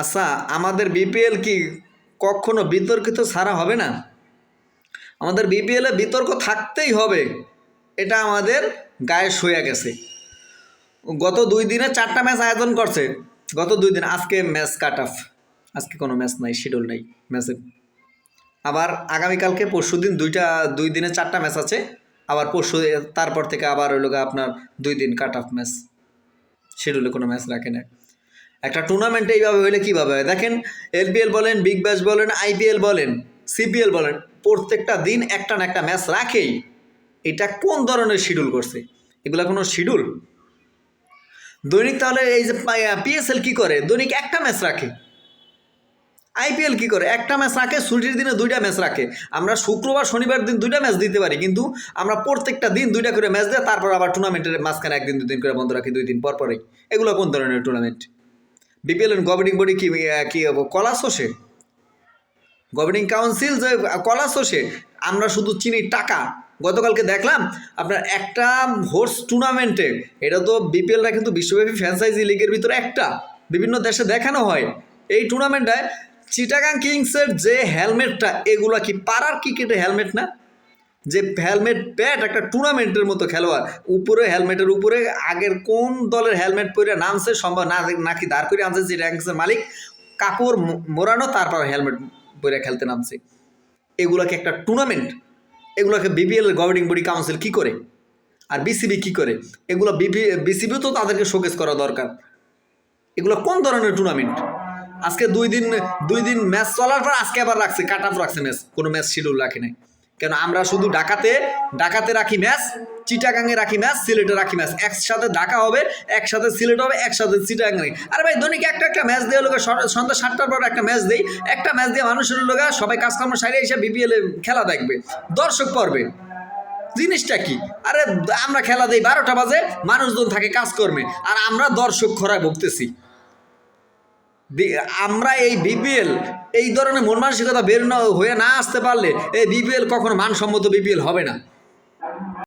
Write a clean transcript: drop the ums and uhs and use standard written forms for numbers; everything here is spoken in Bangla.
আচ্ছা, আমাদের বিপিএল কি কখনো বিতর্কিত ছাড়া হবে না? আমাদের বিপিএলে বিতর্ক থাকতেই হবে, এটা আমাদের গায়ে শুয়ে গেছে। গত 2 দিনে 4টা ম্যাচ আয়োজন করছে। গত 2 দিন, আজকে ম্যাচ কাট অফ, আজকে কোনো ম্যাচ নাই, শিডিউল নাই ম্যাচে। আবার আগামীকালকে পরশুদিন 2 দিনে 4টা ম্যাচ আছে। আবার পরশু, তারপর থেকে আবার হইল আপনার 2 দিন কাট অফ ম্যাচ, শিডিউলে কোনো ম্যাচ রাখে না। একটা টুর্নামেন্টে এইভাবে হইলে কীভাবে হয়? দেখেন, এলপিএল বলেন, বিগ ব্যাশ বলেন, আইপিএল বলেন, সিপিএল বলেন, প্রত্যেকটা দিন একটা না একটা ম্যাচ রাখেই। এটা কোন ধরনের শিডিউল করছে? এগুলা কোনো শিডিউল? দৈনিক তাহলে এই যে পিএসএল কি করে? দৈনিক একটা ম্যাচ রাখে। আইপিএল কি করে? একটা ম্যাচ রাখে, ছুটির দিনে 2টা ম্যাচ রাখে। আমরা শুক্রবার শনিবার দিন 2টা ম্যাচ দিতে পারি, কিন্তু আমরা প্রত্যেকটা দিন 2টা করে ম্যাচ দেয়, তারপর আবার টুর্নামেন্টের মাঝখানে 1 দিন 2 দিন করে বন্ধ রাখি, 2 দিন পর পরেই। এগুলো কোন ধরনের টুর্নামেন্ট? বিপিএল গভর্নিং বডি কি কলা শোষে? গভর্নিং কাউন্সিল যে কলা শোষে? আমরা শুধু চিনি টাকা। গতকালকে দেখলাম আপনার একটা হোর্স টুর্নামেন্টে, এটা তো বিপিএলটা কিন্তু বিশ্বব্যাপী ফ্র্যাঞ্চাইজি লিগের ভিতরে একটা, বিভিন্ন দেশে দেখানো হয়। এই টুর্নামেন্টটায় চিটাগাং কিংসের যে হেলমেটটা, এগুলা কি পাড়ার ক্রিকেটে হেলমেট না? যে হেলমেট প্যাট একটা টুর্নামেন্টের মতো খেলোয়াড়, উপরে হেলমেটের উপরে আগের কোন দলের হেলমেট পরে নামছে সম্ভব না, নাকি দাঁড় করে আনছে চিটাগাংসের মালিক, কাপড় মোড়ানো, তারপর হেলমেট পরে খেলতে নামছে। এগুলাকে একটা টুর্নামেন্ট? এগুলোকে বিপিএল গভর্নিং বডি কাউন্সিল কি করে? আর বিসিবি কি করে? এগুলো বিসিবিও তো তাদেরকে শোকেস করা দরকার। এগুলো কোন ধরনের টুর্নামেন্ট? আজকে 2 দিন ম্যাচ চলার পর আজকে আবার রাখছে, কাট অফ রাখছে ম্যাচ, কোনো ম্যাচ শিডিউল রাখে নাই। কেন? আমরা শুধু ঢাকাতে রাখি ম্যাচ, চিটাগাংয়ে রাখি ম্যাচ, সিলেটে রাখি ম্যাচ। একসাথে ঢাকা হবে, একসাথে সিলেট হবে, একসাথে চিটাগাং। আরে ভাই, দৈনিক একটা ম্যাচ দিয়ে লোক সন্ধ্যা 7টার পর একটা ম্যাচ দেই, একটা ম্যাচ দিয়ে মানুষের লোক সবাই কাজকর্ম সারিয়ে এসে বিপিএল খেলা দেখবে, দর্শক পড়বে। জিনিসটা কি? আরে আমরা খেলা দেই 12টা বাজে, মানুষজন থাকে কাজকর্মে, আর আমরা দর্শক খরায় ভুগতেছি। আমরা এই বিপিএল, এই ধরনের মন মানসিকতা বের হয়ে না আসতে পারলে এই বিপিএল কখনো মানসম্মত বিপিএল হবে না।